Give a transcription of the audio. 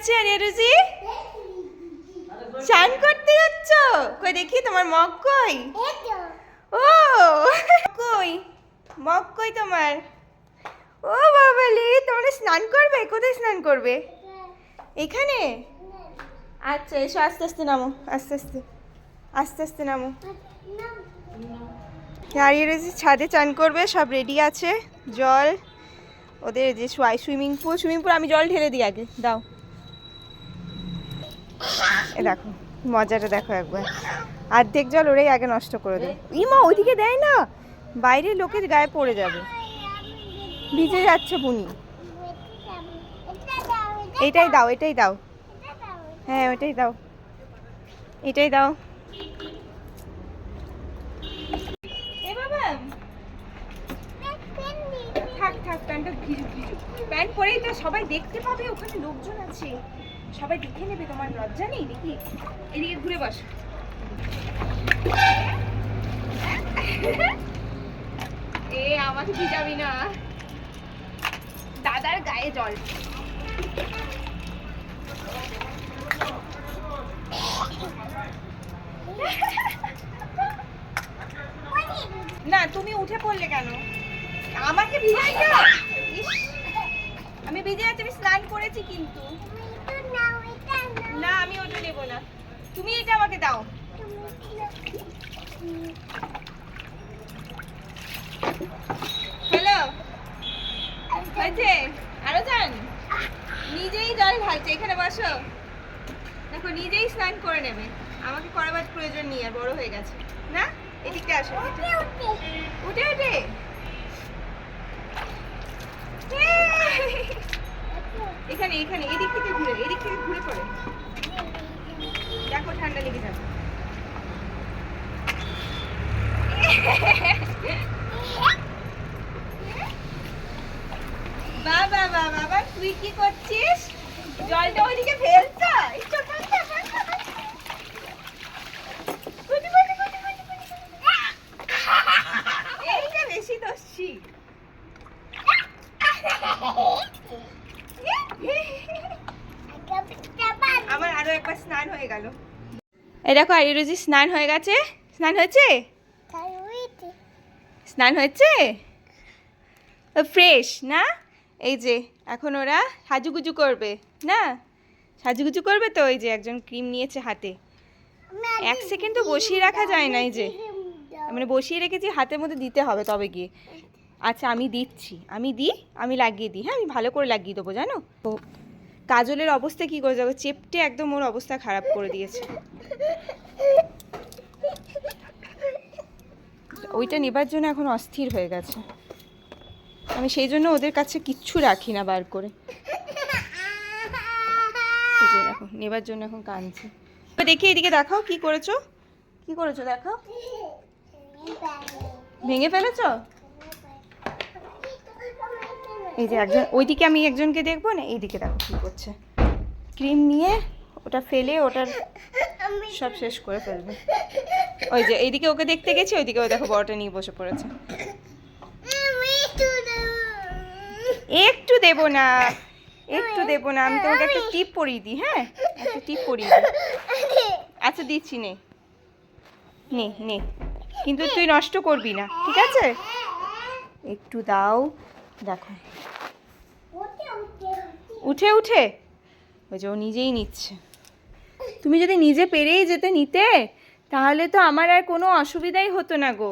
যাচ্ছে রেরুজি? স্নান করতে যাচ্ছ? কই দেখি তোমার মগ কই? ও কই মগ কই তোমার? ও বাবালি, তোমরা স্নান করবে? কোথায় স্নান করবে? এখানে? আচ্ছা এসো, আস্তে আস্তে নামো, আস্তে আস্তে আস্তে আস্তে নামো। দাঁড়িয়ে রয়েছে, ছাদে চান করবে, সব রেডি আছে। জল ওদের যে সুইমিং পুল আমি জল ঢেলে দিই আগে, দাও। এ দেখো মজাটা দেখো একবার, অর্ধেক জল ওরাই আগে নষ্ট করে দেয়। ইমা ওইদিকে দেয় না, বাইরের লোকের গায়ে পড়ে যাবে, ভিজে যাচ্ছে বুনি। এইটাই দাও, এটাই দাও, হ্যাঁ ওইটাই দাও, এটাই দাও। এ বাবা থাক থাক, প্যান্টটা ভিজুক ভিজুক, প্যান্ট পরেই তো সবাই দেখতে পাবে, ওখানে লোকজন আছে, সবাই দেখে নেবে, তোমার লজ্জা নেই দেখি? এদিকে ঘুরে বস। এ আমাকে ভিজাবি না, দাদার গায়ে জল। না তুমি উঠে পড়লে কেন? আমাকে ভিজাই না, আমি ভিজে যাচ্ছি, আমি স্নান করেছি কিন্তু। না আমি ওটা নেবো না, তুমি এটা আমাকে দাও। হ্যালো হয়েছে? আরো যান, নিজেই জল ঢালছে, এখানে বসো, দেখো নিজেই স্নান করে নেবে, আমাকে করাবার প্রয়োজন নেই, আর বড় হয়ে গেছে না। এদিকে আসো, উঠে উঠে এখানে এখানে এদিক থেকে ঘুরে পড়ে, দেখো ঠান্ডা লেগে যাবে। বাবা বাবা বাবা, তুই কি করছিস? জলটা ওইদিকে ফেলছ? এইটা বেশি দোষী। আমার আরো একবার স্নান হয়ে গেল। এই দেখো আইরুজি স্নান হয়ে গেছে। স্নান হয়েছে? স্নান হয়েছে ফ্রেশ না? এই যে এখন ওরা সাজুগুজু করবে না, সাজুগুজু করবে তো। এই যে একজন ক্রিম নিয়েছে হাতে, এক সেকেন্ড তো বসিয়ে রাখা যায় না, এই যে মানে বসিয়ে রেখেছি, হাতের মধ্যে দিতে হবে তবে গিয়ে। আচ্ছা আমি দিচ্ছি, আমি লাগিয়ে দিই, হ্যাঁ আমি ভালো করে লাগিয়ে দেবো জানো। তো কাজলের অবস্থা কি করে যাবে, চেপটে একদম ওর অবস্থা খারাপ করে দিয়েছে। ওইটা নেবার জন্য এখন অস্থির হয়ে গেছে, আমি সেই জন্য ওদের কাছে কিচ্ছু রাখি না বার করে। এই যে দেখো নেবার জন্য এখন কাঁদছে। দেখি এদিকে দেখাও, কি করেছো দেখাও। ভেঙে ফেলেছো? এই যে একজন ওইদিকে, আমি একজনকে দেখবো না, এইদিকে দেখো কি করছে, ক্রিম নিয়ে ওটা ফেলে ওটার সব শেষ করে ফেলবে। ওই যে এইদিকে ওকে দেখতে গেছি, ওইদিকে ওই দেখো বড়টা নিয়ে বসে পড়েছে। একটু দেবো না, আমি তোমাকে একটা টিপ পরিয়ে দিই, হ্যাঁ একটা টিপ পরিয়ে দিই। আচ্ছা দিচ্ছি, নে নে নে, কিন্তু তুই নষ্ট করবি না, ঠিক আছে? একটু দাও, দেখো উঠে উঠে, ওই যে ও নিজেই নিচ্ছে। তুমি যদি নিজে পেরেই নিতে, তাহলে তো আমার আর কোনো অসুবিধাই হতো না গো।